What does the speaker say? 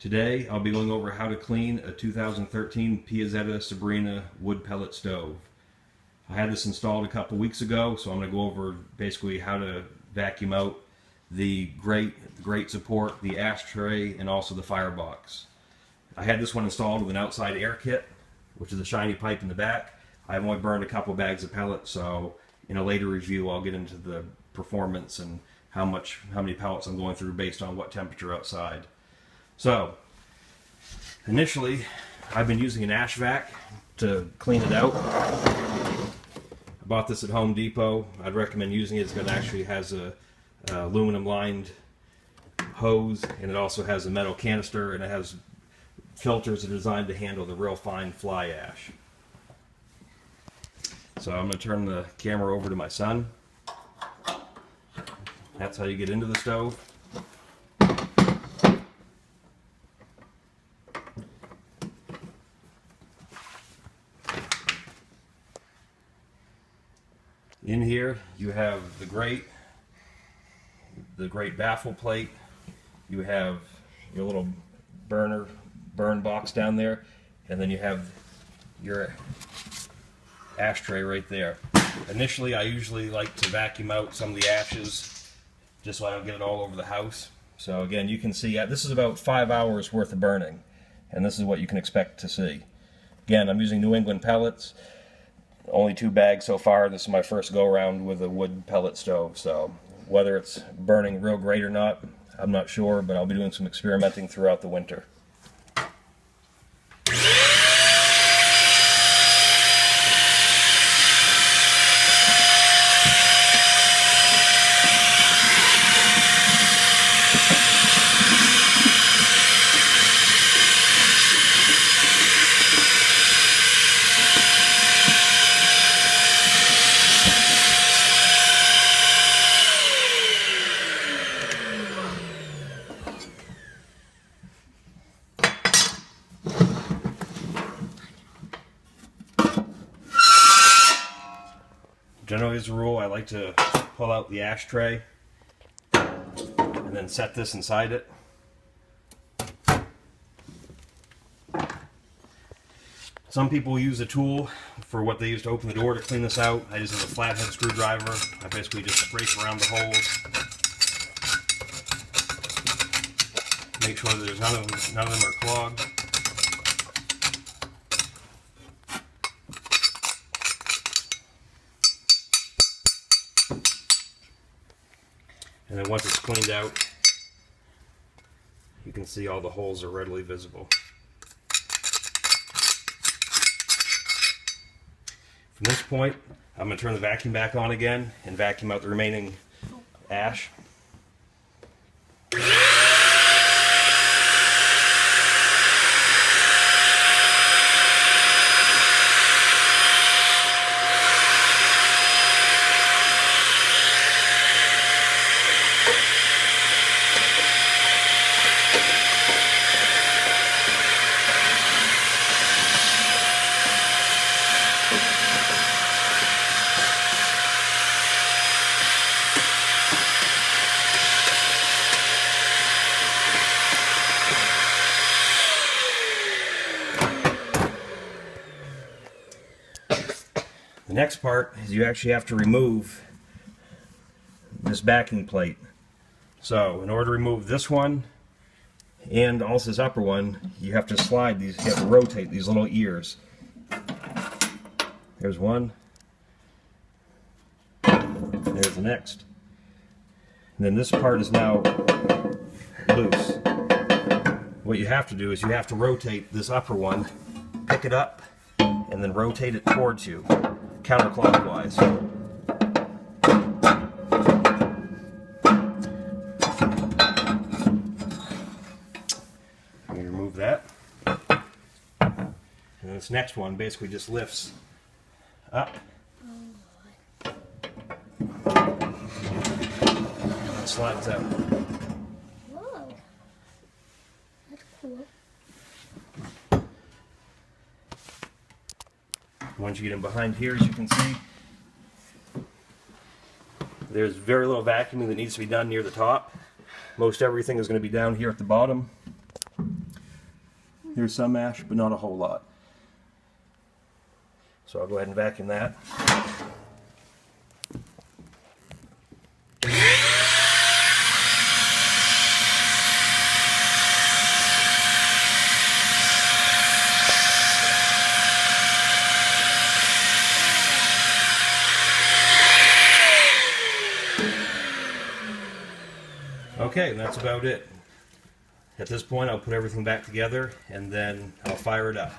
Today I'll be going over how to clean a 2013 Piazzetta Sabrina wood pellet stove. I had this installed a couple weeks ago, so I'm going to go over basically how to vacuum out the grate support, the ashtray, and also the firebox. I had this one installed with an outside air kit, which is a shiny pipe in the back. I've only burned a couple bags of pellets, so in a later review I'll get into the performance and how many pellets I'm going through based on what temperature outside. So, initially, I've been using an ash vac to clean it out. I bought this at Home Depot. I'd recommend using it. It actually has a aluminum lined hose, and it also has a metal canister, and it has filters that are designed to handle the real fine fly ash. So I'm going to turn the camera over to my son. That's how you get into the stove. In here you have the grate baffle plate, you have your little burn box down there, and then you have your ashtray right there. Initially I usually like to vacuum out some of the ashes just so I don't get it all over the house. So again, you can see this is about 5 hours worth of burning, and this is what you can expect to see. Again, I'm using New England pellets. Only 2 bags so far. This is my first go around with a wood pellet stove, so whether it's burning real great or not, I'm not sure, but I'll be doing some experimenting throughout the winter. Generally, as a rule, I like to pull out the ashtray and then set this inside it. Some people use a tool for what they use to open the door to clean this out. I just have a flathead screwdriver. I basically just scrape around the holes, make sure that none of them are clogged. And then once it's cleaned out, you can see all the holes are readily visible. From this point, I'm going to turn the vacuum back on again and vacuum out the remaining ash. The next part is you actually have to remove this backing plate. So in order to remove this one and also this upper one, you have to slide these, you have to rotate these little ears. There's one, there's the next. And then this part is now loose. What you have to do is you have to rotate this upper one, pick it up, and then rotate it towards you, counterclockwise. Let me remove that. And this next one basically just lifts up. And slides out. Whoa. That's cool. Once you get in behind here, as you can see, there's very little vacuuming that needs to be done near the top. Most everything is going to be down here at the bottom. There's some ash, but not a whole lot. So I'll go ahead and vacuum that. Okay, and that's about it. At this point, I'll put everything back together and then I'll fire it up.